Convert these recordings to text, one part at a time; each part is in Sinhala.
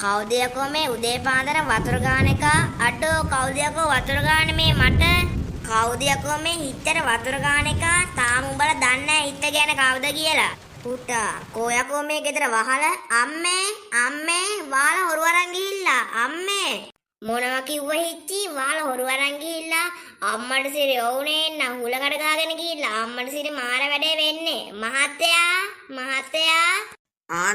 කවුද යකෝ මේ උදේ පාන්දර වතුර ගාන එක? අඩෝ කවුද යකෝ වතුර ගාන්නේ මේ මට? කවුද යකෝ මේ හිතට වතුර ගාන එක? තාම උඹලා දන්නේ නැහැ හිත ගැන කවුද කියලා. පුතා කොයකෝ මේ ගෙදර වහල? අම්මේ වාල හොරු අරන් ගිහිල්ලා. අම්මේ මොනවා කිව්ව හිච්චි? වාල හොරු අරන් ගිහිල්ලා. අම්මට සිරි ඕනේ නම් හුලකට ගාගෙන ගිහිල්ලා. අම්මට සිරි මාර වැඩේ වෙන්නේ. මහත්තයා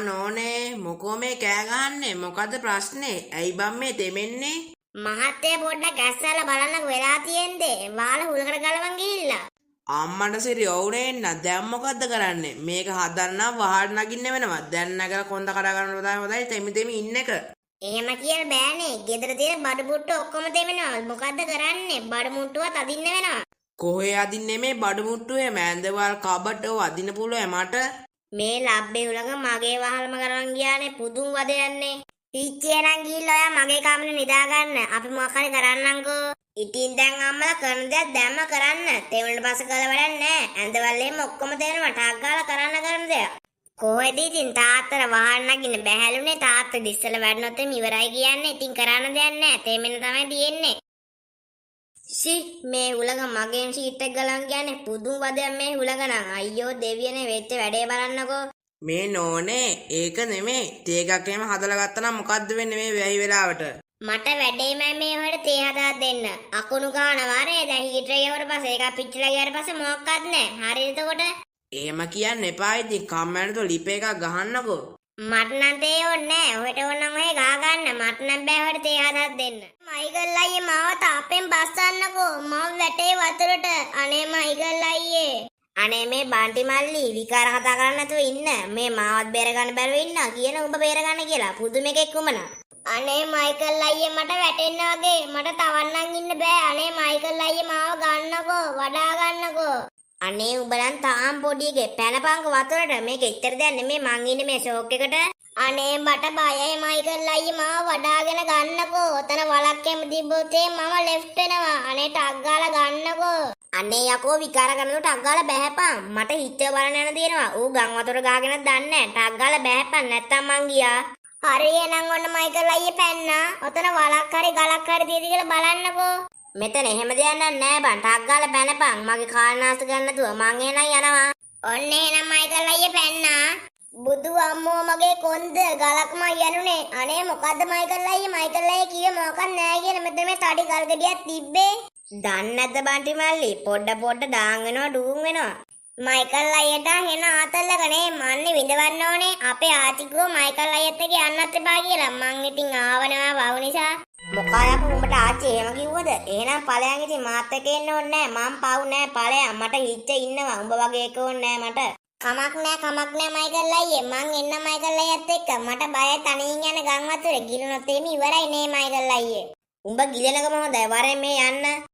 නෝනේ මොකෝ මේ කෑ ගහන්නේ? මොකද්ද ප්‍රශ්නේ? ඇයි බම් මේ දෙමෙන්නේ? මහත්තයා පොඩ්ඩක් ඇස්සලා බලන්නකෝ වෙලා තියෙන්නේ. වාල හුලකට ගලවන් ගිහිල්ලා. අම්මට සිරි ඕනේ නම් දැන් මොකද්ද කරන්නේ? මේක හදන්නම් වහාට නගින්න වෙනවා. දැන් නැගලා කොන්ද කඩා ගන්න තමයි හොඳයි තෙමි ඉන්න එක. එහෙම කියලා බෑනේ. ගෙදර තියෙන බඩු මුට්ටු ඔක්කොම දෙමෙනවා. මොකද්ද කරන්නේ? බඩු මුට්ටුවත් අදින්න වෙනවා. කොහේ අදින්නේ මේ බඩු මුට්ටුවේ? මෑන්දවල් කබඩ් ඔය අදින්න පුළුවන් මට. මේ ලබ්බේ උලඟ මගේ වහල්ම කරන් ගියානේ පුදුම වද යන්නේ. පිච්චේනම් ගිහිල්ලා ඔයා මගේ කාමරේ නිදා ගන්න. අපි මොකක් හරි කරන්නම්කෝ. ඉතින් දැන් අම්මලා කරන දේක් දැම්ම කරන්න. තේරුණාට පස්සේ කළ වැඩක් නැහැ. ඇඳවලෙම ඔක්කොම තේරෙනවා. ටක් ගාලා කරන දේක්. කොහෙද ඉතින් තාත්තට වහන්න නගින්න බැහැලුනේ. තාත්තා දිස්සල වැඩනොත් එම ඉවරයි කියන්නේ. ඉතින් කරන්න දෙයක් නැහැ. තේමෙන්න තමයි තියෙන්නේ. මේ උලඟ මගෙන් ෂීට් එක ගලන් කියන්නේ පුදුම වදයක් මේ උලඟ නම්. අයියෝ දෙවියනේ වෙච්ච වැඩේ බලන්නකෝ. මේ නෝනේ ඒක නෙමේ. තේ එකක් එහෙම හදලා ගත්තා නම් මොකද්ද වෙන්නේ මේ වැහි වෙලාවට? මට වැඩේමයි මේ ඔයාලට තේ හදා දෙන්න. අකුණු ගන්නවා රේ. දැන් හීටර් එකකට පස්සේ ඒක පිච්චිලා ගියාට පස්සේ මොකක්වත් නැහැ. හරිද එතකොට? එහෙම කියන්න එපා. ඉතින් කම්මැලිද ලිප එකක් ගහන්නකෝ. මට නම් තේ ඕනේ නැහැ. ඔහෙට ඕනනම් ඔය ගා ගන්න. මට නම් බෑ ඔයාලට තේ හදා දෙන්න. මයිකල් අයියේ මාව තාපෙන් බස්සන්නකෝ. මම වැටේ වතුරට. අනේ මයිකල් අයියේ. අනේ මේ බාන්ටි මල්ලි විකාර කතා කරන්න නැතුව ඉන්න. මේ මාවත් බේර ගන්න බැරුව ඉන්න කියන උඹ බේර ගන්න කියලා. පුදුමෙක් උඹන. අනේ මයිකල් අයියේ මට වැටෙන්න වගේ. මට තවන්නම් ඉන්න බෑ. අනේ මයිකල් අයියේ මාව ගන්නකෝ. වඩා ගන්නකෝ. අනේ උඹලන් තාම් පොඩියගේ පැනපංක වතුරට. මේක එච්චර දෙයක් නෙමෙයි. මං ඉන්නේ මේ ෂෝක් එකට. අනේ මට බයයි මයිකල් අයියේ මාව වඩාගෙන ගන්නකෝ. ඔතන වලක් එම තිබ්බොත් මම ලෙෆ්ට් වෙනවා. අනේ ටක් ගාලා ගන්නකෝ. අනේ යකෝ විකාර කරනකොට ටක් ගාලා බෑපන්. මට හිතේ බලන්න යන දෙනවා. ඌ ගම් වතුර ගාගෙනත් දන්නේ නැහැ. ටක් ගාලා බෑපන් නැත්තම් මං ගියා. හරි එහෙනම් ඔන්න මයිකල් අයියේ පැන්නා. ඔතන වලක් හරි ගලක් හරි තියෙද කියලා බලන්නකෝ. මෙතන එහෙම දෙයක් නෑ බං. ටක් ගාලා පැනපන්. මගේ කාලනාස්ත ගන්න නැතුව මං එහෙනම් යනවා. ඔන්න එහෙනම් මයිකල් අයියේ පැන්නා. බුදු අම්මෝ මගේ කොන්ද ගලක්ම යනුනේ. අනේ මොකද්ද මයිකල් අයියේ කියේ මොකක් නෑ කියලා මෙතන මේ තඩි ගල් ගෙඩියක් තිබ්බේ. දන්නේ නැද්ද බන්ටි මල්ලි? පොඩ දාන් වෙනවා ඩූම් වෙනවා. මයිකල් අයියට හෙන ආතල්ලකනේ මන්නේ විඳවන්න ඕනේ. අපේ ආතිකෝ මයිකල් අයියත් එක්ක යන්නත් එපා කියලා. මං ඉතින් ආවනවා වවු නිසා. මොකායක් උඹට ආච්චි එහෙම කිව්වද? එහෙනම් ඵලයන් ඉතින් මාත් එක්ක එන්න ඕනේ නෑ. මං පව් නෑ ඵලයන්. මට හිච්ච ඉන්නවා. උඹ වගේ එක ඕනේ නෑ මට. කමක් නෑ මයිකල් අයියේ. මං එන්න මයිකල් අයියත් එක්ක. මට බයයි තනියෙන් යන ගම් වතුරේ. ගිලුනොත් එමි ඉවරයි නේ මයිකල් අයියේ. උඹ ගිලනකම හොඳයි. වරෙන් මේ යන්න.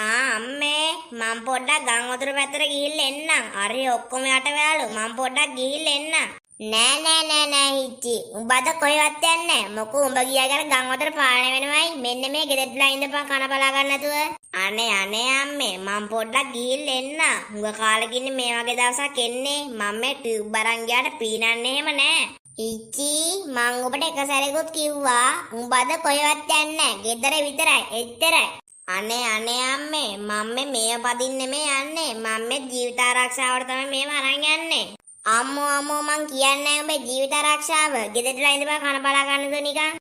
අම්මේ මම පොඩ්ඩක් ගම් වතුර පැත්තට ගිහිල්ලා එන්නම්. අරේ ඔක්කොම යට වැලු. මම පොඩ්ඩක් ගිහිල්ලා එන්නම්. නෑ හිච්චි. උඹ අද කොහෙවත් යන්නේ නෑ. මොකෝ උඹ ගියා කියලා ගම් වතුර පාලනය වෙනවයි. මෙන්න මේ ගෙදරලා ඉඳපන් කන බලා ගන්න නැතුව. අනේ අම්මේ මම පොඩ්ඩක් ගිහිල්ලා එන්නම්. උඹ කාලෙකින් මේ වගේ දවසක් එන්නේ. මම මේ ටියුබ් අරන් ගියාට පීනන්නේ එහෙම නෑ. හිච්චි මං ඔබට එක සැරේකුත් කිව්වා උඹ අද කොහෙවත් යන්නේ නෑ. ගෙදර විතරයි. එච්චරයි. අනේ අම්මේ මම මේ පදින්නේ මේ යන්නේ. මම මේ ජීවිත ආරක්ෂාවට තමයි මේව අරන් යන්නේ. අම්මෝ මං කියන්නේ උඹේ ජීවිත ආරක්ෂාව. ගෙදරලා ඉඳපන් කන බලා ගන්නද නිකන්.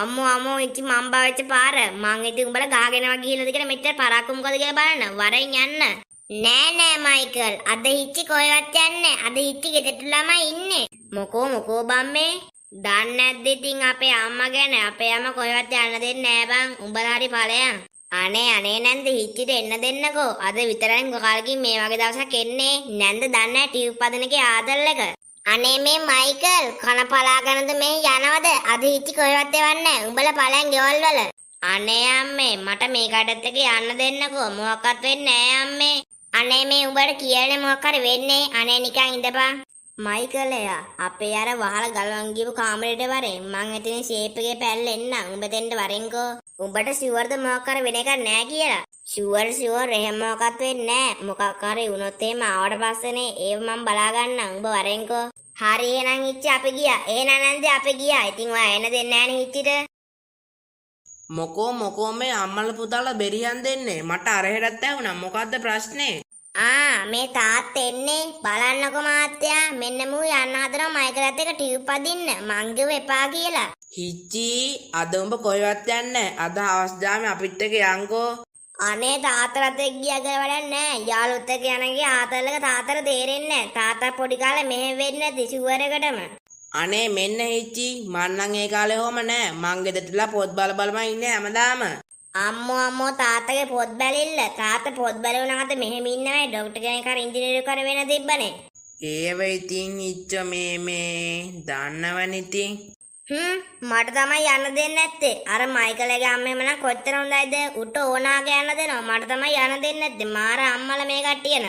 අම්මෝ ඉති මම බවෙච්ච පාර. මං ඉතින් උඹලා ගහගෙනවා ගිහිනද කියලා මෙච්චර පරක්කු මොකද කියලා බලන්න. වරෙන් යන්න. නෑ මයිකල්. අද හිච්චි කොහෙවත් යන්නේ. අද හිච්චි ගෙදරට ළමයි ඉන්නේ. මොකෝ බම්මේ. දන්නේ නැද්ද ඉතින් අපේ අම්මා ගැන? අපේ අම්මා කොහෙවත් යන්න දෙන්නේ නෑ බං. උඹලා හරි ඵලයන්. අනේ නැන්ද හිච්චිට එන්න දෙන්නකෝ. අද විතරයි මොකාලකින් මේ වගේ දවසක් එන්නේ. නැන්ද දන්නේ නැහැ ටියුබ් පදනකේ ආදල් එක. අනේ මේ මයිකල් කන පලාගෙනද මේ යනවද? අද හිච්චි කොහෙවත් එවන්නේ නැහැ. උඹලා ඵලයන් ගෙවල් වල. අනේ අම්මේ මට මේ කඩත් එක යන්න දෙන්නකෝ. මොකක්වත් වෙන්නේ නෑ අම්මේ. අනේ මේ උඹට කියන්නේ මොකක් හරි වෙන්නේ. අනේ නිකන් ඉඳපන්. මයිකල් එයා අපේ අර වහලා ගලවන් ගියපු කාමරේට වරෙන් මං එතන ෂේප් එකේ පැල්ල එන්න උඹ දෙන්න වරෙන්කෝ. උඹට ෂුවර්ද මොකක් කර වෙන එකක් නෑ කියලා. ෂුවර් එහෙම මොකක්වත් වෙන්නේ නැහැ. මොකක් හරි වුණොත් එහෙම ආවට පස්සේනේ ඒව මම බලා ගන්නම්. උඹ වරෙන්කෝ. හරි එහෙනම් හිච්චි අපි ගියා. එහෙනම් නැන්දේ අපි ගියා. ඉතින් ඔයා එන්න දෙන්නේ නැහනේ හිච්චිට. මොකෝ මේ අම්මල පුතාලා බෙරියන් දෙන්නේ මට අරහෙටත් ඇහුණා මොකද්ද ප්‍රශ්නේ මේ තාත් එන්නේ බලන්නකො මාත්‍යා මෙන්න මූ යන්න හදනවා මයිකලත් එක ටියුබ් පදින්න මං කිව්ව එපා කියලා. හිච්චි අද උඹ කොහෙවත් යන්නේ අද හවස් දාමේ අපිත් එක්ක යන්කෝ. අනේ තාත්තලත් එක්ක ගියා කියලා වැඩක් නැහැ. යාළුවොත් එක්ක යනගේ ආතල්ලක තාත්තට තේරෙන්නේ නැහැ. තාත්තා පොඩි කාලේ මෙහෙම වෙන්නේ නැති ෂුවර් එකටම. අනේ මෙන්න හිච්චි මං නම් ඒ කාලේ ඔහම නෑ මං ගෙදරටලා පොත් බලම ඉන්නේ හැමදාම. අම්මෝ තාත්තගේ පොත් බැලිල්ල තාත්තා පොත් බැලුවනකට මෙහෙම ඉන්නවයි ડોක්ටර් කෙනෙක් හරි ඉංජිනේරු කර වෙන තිබ්බනේ. ඒව ඉතින් ඉච්ච මේ දන්නවනේ ඉතින්. මට තමයි යන්න දෙන්නේ නැත්තේ. අර මයිකල්ගේ අම්මෙම නම් කොච්චර හොඳයිද උට ඕනාගේ යන්න දෙනවා. මට තමයි යන්න දෙන්නේ නැත්තේ. මාර අම්මලා මේ කට්ටියන.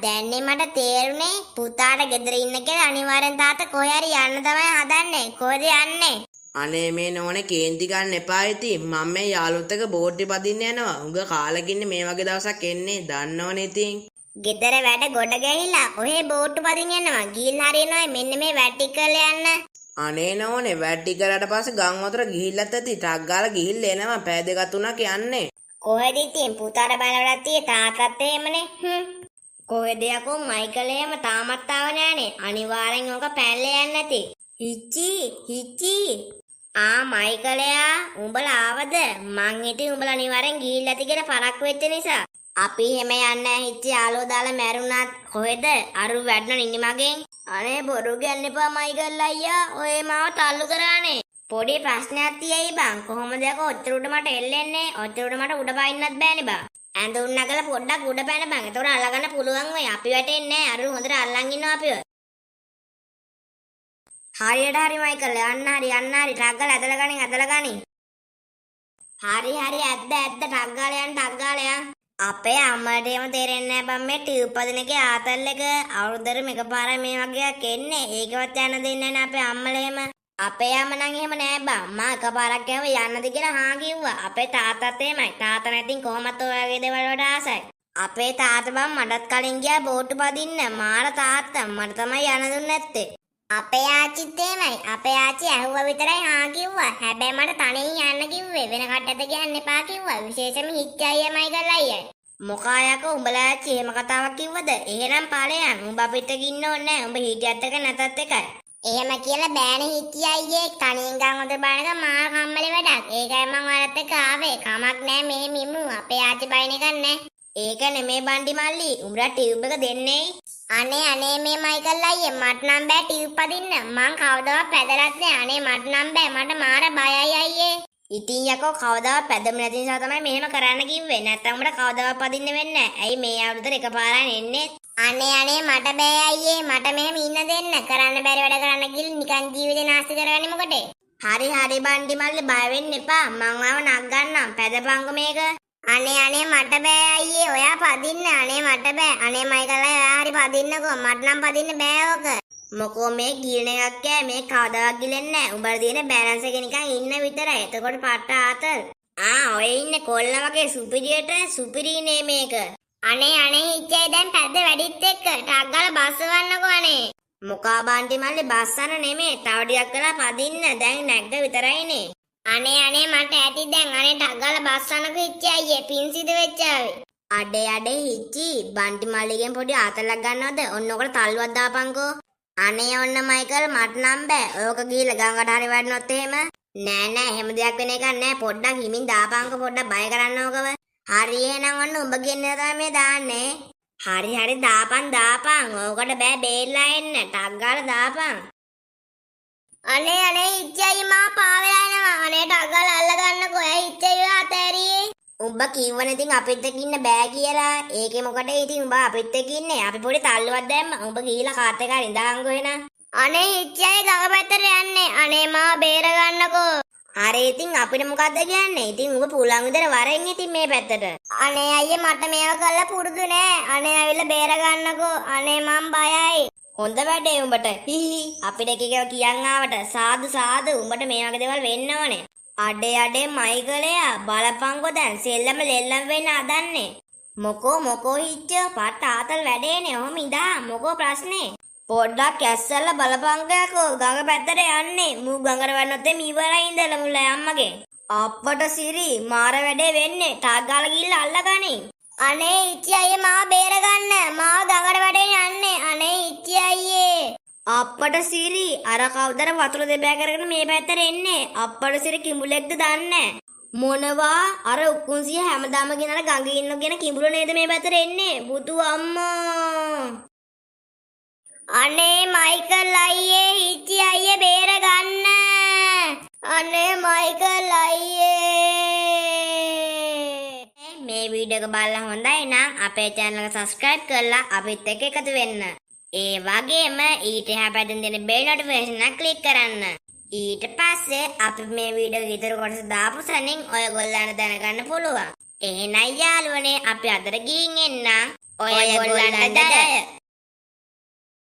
දැන්නේ මට තේරුනේ පුතාට ගෙදර ඉන්න කියලා අනිවාර්යෙන් තාත්තා කොහේ හරි යන්න තමයි හදන්නේ. කොහෙද යන්නේ? අනේ මේ නෝනේ කේන්ති ගන්න එපා ඉතින් මම මේ යාළුවොත් එක්ක බෝඩ් එක පදින්න යනවා. උඟ කාලෙකින් මේ වගේ දවසක් එන්නේ දන්නවනේ ඉතින්. ගෙදර වැඩ ගොඩ ගැහිලා ඔහේ බෝට්ටු පදින්න යනවා. ගිහිල්ලා හරියනවා මෙන්න මේ වැටිකල් යන්න. අනේ නෝනේ වැටි කරාට පස්සේ ගම් වතුර ගිහිල්ලත් ඇති ටක් ගාලා ගිහිල්ලා එනවා පෑ දෙක තුනක් යන්නේ. කොහෙද ඉතින් පුතාට බලවලක් tie තාත්තත් එහෙමනේ. කොහෙද යකෝ මයිකල් එහෙම තාමත් ආව නෑනේ. අනිවාර්යෙන් ඕක පැල්ලේ යන්නේ නැති. හිච්චි මයිකලයා උඹලා ආවද? මං ඉතින් උඹලා අනිවාර්යෙන් ගිහිල්ලා ඇති කියලා පරක් වෙච්ච නිසා. අපි එහෙම යන්නේ නැහැ හිච්චි යාළුවෝ දාලා මැරුණාත් කොහෙද? අරු වැඩන ඉන්නේ මගෙන්. අනේ බොරු කියන්න එපා මයිකල් අයියා. ඔය මාව තල්ලු කරානේ. පොඩි ප්‍රශ්නයක් තියෙයි බං. කොහොමද යකෝ ඔච්චර උඩ මට එල්ලෙන්නේ? ඔච්චර උඩ මට උඩ පයින්නත් බෑනේ බං. ඇඳුම් නගලා පොඩ්ඩක් උඩ පැන බං. එතකොට අල්ලගන්න පුළුවන් වෙයි. අපි වැටෙන්නේ නැහැ. අරු හොඳට අල්ලන් ඉන්නවා අපිව. හරියට හරි මයිකල් යන්න හරි ටක් ගාලා ඇදලා ගනින්. හරි ඇද්ද ටක් ගාලා යන්න. අපේ අම්මට එහෙම තේරෙන්නේ නැහැ බම් මේ ටියුබ් පදින එකේ ආතල් එක අවුරුද්දට එකපාර මේ වගේක් එන්නේ. ඒකවත් යන්න දෙන්නේ නැහැ අපේ අම්මලා එහෙම. අපේ අම්මා නම් එහෙම නෑ බං. මා එකපාරක් ගෑව යන්නද කියලා හා කිව්වා. අපේ තාත්තත් එහෙමයි. තාත්තා නැතිනම් කොහොමත් ඔය වගේ දේවල් වලට ආසයි. අපේ තාත්තා බං මටත් කලින් ගියා බෝට්ටු පදින්න. මාර තාත්තා මට තමයි යන්න දුන්නේ නැත්තේ. අපේ ආච්චිත් එහෙමයි. අපේ ආච්චි ඇහුවා විතරයි හා කිව්වා. හැබැයි මට තනියෙන් යන්න කිව්වේ. වෙන කට්ටට කියන්න එපා කිව්වා. විශේෂයෙන්ම හිච්චයි මයිකල් අයියා. මොකායක උඹලා ආච්චි එහෙම කතාවක් කිව්වද? එහෙනම් ඵලයන් උඹ අපිට ගින්න ඕනේ නැහැ. උඹ හිටියත් එක නැතත් එකයි. එහෙම කියලා බෑනේ හිච්චි අයියේ. තනියෙන් ගම් හොද බලනක මා කම්මලේ වැඩක්. ඒකයි මං ඔයාලත් එක්ක ආවේ. කමක් නැහැ මෙහෙම ඉමු. අපේ ආච්චි බයින් එකක් නැහැ. ඒක නෙමේ බණ්ඩි මල්ලි. උඹලා ටියුබ් එක දෙන්නේ. අනේ මේ මයිකල් අයියේ මට නම් බෑ ටියුබ් පදින්න. මං කවදාවත් පැදලත් නෑ. අනේ මට නම් බෑ. මට මාර බයයි අයියේ. ඉතින් යකෝ කවදාවත් පැදම නැති නිසා තමයි මෙහෙම කරන්න කිව්වේ. නැත්තම් උඹට කවදාවත් පදින්න වෙන්නේ නෑ. ඇයි මේ අවුරුද්දට එකපාරක් එන්නේ? අනේ මට බෑ අයියේ. මට මෙහෙම ඉන්න දෙන්න. කරන්න බැරි වැඩ කරන්න ගිහින් නිකන් ජීවිතේ නාස්ති කරගන්නේ මොකටේ? හරි බණ්ඩි මල්ලි බය වෙන්න එපා. මං ආව නක් ගන්නම්. පැදපංගු මේක. අනේ මට බෑ අයියේ. ඔයා පදින්න. අනේ මට බෑ. අනේ මයිකල් අයියා හරි පදින්නකෝ. මට නම් පදින්න බෑ ඕක. මොකෝ මේ ගිරණ එකක් කෑ මේ කවදාවත් ගිලෙන්නේ නැහැ. උඹලා තියෙන බැලන්ස් එක නිකන් ඉන්න විතරයි. එතකොට පට්ට ආතල්. ඔය ඉන්නේ කොල්ල වගේ සුපිරියට සුපිරිනේ මේක. අනේ හිච්චේ දැන් පැද්ද වැඩිත් එක්ක ටක් ගාලා බස් වන්නකෝ අනේ. මොකා බාන්ටි මල්ලි බස්සන නෙමේ. තව ටිකක් කරලා පදින්න. දැන් නැග්ග විතරයිනේ. අනේ මට ඇති දැන් අනේ ටක් ගාලා බස්සනකෝ හිච්චේ අයියේ පින් සිද වෙච්චාවේ. අඩේ හිච්චි බාන්ටි මල්ලිගෙන් පොඩි ආතලක් ගන්නවද? ඔන්න ඔකට තල්ලුවක් දාපන්කෝ. අනේ ඔන්න මයිකල් මට නම් බෑ. ඕක ගිහලා ගඟට හරි වැටුනොත් එහෙම නෑ එහෙම දෙයක් වෙන එකක් නෑ. පොඩ්ඩක් හිමින් දාපන්කෝ. පොඩ්ඩක් බය කරන්න ඕකව. හරි එහෙනම් ඔන්න උඹ කියන්නේ තමයි දාන්නේ. හරි දාපන්. ඕකට බෑ බේරලා එන්න. ටක් ගාලා දාපන්. අනේ හිච්චයි මා පාවෙලා යනවා. අනේ ටක් ගාලා අල්ල ගන්නකෝ. ඇයි හිච්චයි ආතෑරියේ? උඹ කිව්වනේ ඉතින් අපිත් එක්ක ඉන්න බෑ කියලා. ඒකේ මොකටද ඉතින් උඹ අපිත් එක්ක ඉන්නේ? අපි පොඩි තල්ලුවක් දැම්ම. උඹ ගිහිලා කාත් එක ඉඳාංගෝ එන. අනේ හිච්චයි ගඟ පැත්තට යන්නේ. අනේ මාව බේර ගන්නකෝ. හරි ඉතින් අපිට මොකද්ද කියන්නේ? ඉතින් උඹ පුලන් විතර වරෙන් ඉතින් මේ පැත්තට. අනේ අයියේ මට මේව කරලා පුරුදු නෑ. අනේ ඇවිල්ලා බේර ගන්නකෝ. අනේ මං බයයි. හොඳ වැඩේ උඹට. අපිට එක කියන් ආවට සාදු උඹට මේ වගේ දේවල් වෙන්න ඕනේ. අඩේ මයිකලයා බලපංකෝ දැන් සෙල්ලම ලෙල්ලම් වෙන්න හදන්නේ. මොකෝ හිච්ච පට ආතල් වැඩේනේ ඔහොම ඉඳා මොකෝ ප්‍රශ්නේ? පොඩ්ඩක් ඇස්සල්ලා බලපංකයකෝ ගඟ පැත්තට යන්නේ. මූ ගඟට වන්නොත් ඉවරයි ඉඳලා මුල්ල අම්මගේ. අප්පට සිරි මාර වැඩේ වෙන්නේ. ටක් ගාලා ගිහිල්ලා අල්ලගනින්. අනේ ඉච්චි අයියේ මාව බේරගන්න. මාව ගඟට වැඩේ යන්නේ. අනේ ඉච්චි අයියේ. අප්පට සිරි අර කවුදර වතුර දෙබෑ කරගෙන මේ පැත්තට එන්නේ. අප්පට සිරි කිඹුලෙක්ද දන්නේ මොනවා අර උක්කුන්සිය හැමදාම ගෙනලා ගඟේ ඉන්නගෙන කිඹුල නේද මේ පැත්තට එන්නේ. බුදු අම්මෝ. අනේ මයිකල් අයියේ ඉච්චි අයියේ බේරගන්න. අනේ මයිකල් අයියේ. මේ වීඩියෝ එක බලලා හොඳයි නම් අපේ channel එක subscribe කරලා අපිත් එක්ක එකතු වෙන්න. ඒ වගේම ඊට එහා පැත්තෙන් දෙන bell notification එක click කරන්න. ඊට පස්සේ අපි මේ වීඩියෝ එක ඉතුරු කොටස දාපු සැනින් ඔයගොල්ලන්ට දැනගන්න පුළුවන්. එහෙනම් යාළුවනේ අපි අදට ගිහින් එන්න. ඔයගොල්ලන්ට ජය.